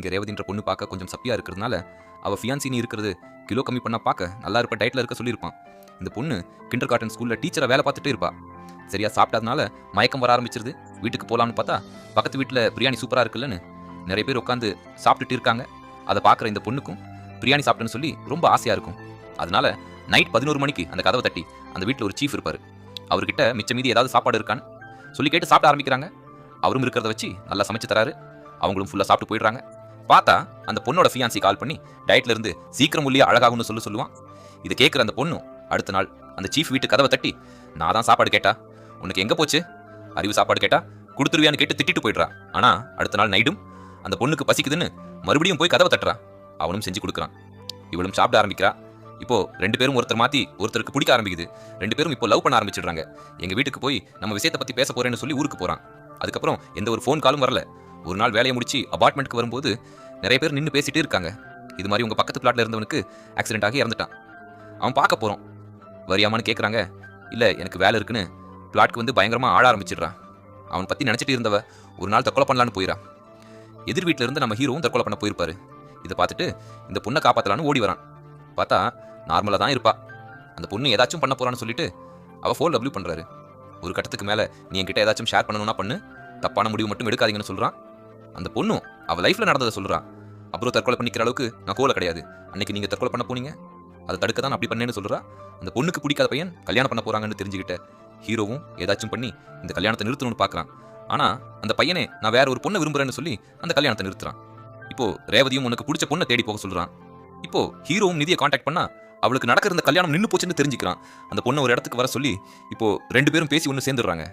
இங்கே ரேவதின்ற பொண்ணு பார்க்க கொஞ்சம் சப்பியாக இருக்கிறதுனால அவள் ஃபியான்சி நீ இருக்கிறது கிலோ கம்மி பண்ணால் பார்க்க நல்லா இருப்ப டயட்டில் இருக்க சொல்லியிருப்பான். இந்த பொண்ணு கிண்டர் கார்டன் ஸ்கூலில் டீச்சரை வேலை பார்த்துட்டே இருப்பா. சரியா சாப்பிட்டதுனால மயக்கம் வர ஆரம்பிச்சிருது. வீட்டுக்கு போகலான்னு பார்த்தா பக்கத்து வீட்டில் பிரியாணி சூப்பராக இருக்குல்லன்னு நிறைய பேர் உட்காந்து சாப்பிட்டுட்டு இருக்காங்க. அதை பார்க்குற இந்த பொண்ணுக்கும் பிரியாணி சாப்பிட்டேன்னு சொல்லி ரொம்ப ஆசையாக இருக்கும். அதனால நைட் 11 மணிக்கு அந்த கதவை தட்டி அந்த வீட்டில் ஒரு சீஃப் இருப்பார். அவர்கிட்ட மிச்ச மீதி ஏதாவது சாப்பாடு இருக்கான்னு சொல்லி கேட்டு சாப்பிட ஆரம்பிக்கிறாங்க. அவரும் இருக்கிறத வச்சு நல்லா சமைச்சு தராரு. அவங்களும் ஃபுல்லாக சாப்பிட்டு போயிடுறாங்க. பார்த்தா அந்த பொண்ணோட ஃபியான்சி கால் பண்ணி டயட்ல இருந்து சீக்கிரம் உள்ளே அழகாகும்னு சொல்லுவான். இதை கேட்குற அந்த பொண்ணும் அடுத்த நாள் அந்த சீஃப் வீட்டு கதவை தட்டி நான் தான் சாப்பாடு கேட்டா உனக்கு எங்கே போச்சு, அறிவு சாப்பாடு கேட்டா கொடுத்துருவியான்னு கேட்டு திட்டிட்டு போயிடுறா. ஆனால் அடுத்த நாள் நைட்டும் அந்த பொண்ணுக்கு பசிக்குதுன்னு மறுபடியும் போய் கதவை தட்டுறா. அவனும் செஞ்சு கொடுக்குறான். இவளும் சாப்பிட ஆரம்பிக்கிறா. இப்போ 2 பேரும் ஒருத்தர் மாற்றி ஒருத்தருக்கு பிடிக்க ஆரம்பிக்குது. 2 பேரும் இப்போ லவ் பண்ண ஆரம்பிச்சிடுறாங்க. எங்கள் வீட்டுக்கு போய் நம்ம விஷயத்தை பற்றி பேச போறேன்னு சொல்லி ஊருக்கு போகிறான். அதுக்கப்புறம் எந்த ஒரு ஃபோன் காலும் வரல. ஒரு நாள் வேலையை முடிச்சு அபார்ட்மெண்ட்டுக்கு வரும்போது நிறைய பேர் நின்று பேசிட்டே இருக்காங்க. இது மாதிரி உங்கள் பக்கத்து பிளாட்ல இருந்தவனுக்கு ஆக்சிடென்ட் ஆகி இறந்துட்டான். அவன் பார்க்க போகிறோம் வரியாமான்னு கேட்குறாங்க. இல்லை எனக்கு வேலை இருக்குன்னு பிளாட்க்கு வந்து பயங்கரமாக ஆட ஆரம்பிச்சிடுறான். அவன் பற்றி நினச்சிட்டு இருந்தவ ஒரு நாள் தற்கொலை பண்ணலான்னு போயிடா. எதிர் வீட்டில் இருந்து நம்ம ஹீரோவும் தற்கொலை பண்ண போயிருப்பாரு. இதை பார்த்துட்டு இந்த பொண்ணை காப்பாற்றலான்னு ஓடி வரான். பார்த்தா நார்மலாக தான் இருப்பா. அந்த பொண்ணு ஏதாச்சும் பண்ண போறான்னு சொல்லிட்டு அவள் ஃபோன் டபிள்யூ பண்ணுறாரு. ஒரு கட்டத்துக்கு மேலே நீ என்கிட்ட ஏதாச்சும் ஷேர் பண்ணணும்னா பண்ணு, தப்பான முடிவு மட்டும் எடுக்காதீங்கன்னு சொல்கிறான். அந்த பொண்ணும் அவள் லைஃப்பில் நடந்ததை சொல்கிறான். அப்புறம் தற்கொலை பண்ணிக்கிற அளவுக்கு நான் கோலை கிடையாது, அன்னைக்கு நீங்கள் தற்கொலை பண்ண போனீங்க, அதை தடுக்க தான் அப்படி பண்ணேன்னு சொல்கிறா. அந்த பொண்ணுக்கு பிடிக்காத பையன் கல்யாணம் பண்ண போகிறாங்கன்னு தெரிஞ்சுக்கிட்ட ஹீரோவும் ஏதாச்சும் பண்ணி இந்த கல்யாணத்தை நிறுத்தணும்னு பார்க்குறான். ஆனால் அந்த பையனே நான் வேற ஒரு பொண்ணை விரும்புகிறேன்னு சொல்லி அந்த கல்யாணத்தை நிறுத்துறான். இப்போ ரேவதியும் உனக்கு பிடிச்ச பொண்ணை தேடி போக சொல்கிறான். இப்போ ஹீரோவும் நிதியை காண்டாக்ட் பண்ணா அவளுக்கு நடக்கிற இந்த கல்யாணம் நின்று போச்சுன்னு தெரிஞ்சுக்கிறான். அந்த பொண்ணை ஒரு இடத்துக்கு வர சொல்லி இப்போ 2 பேரும் பேசி ஒன்று சேர்ந்துடுறாங்க.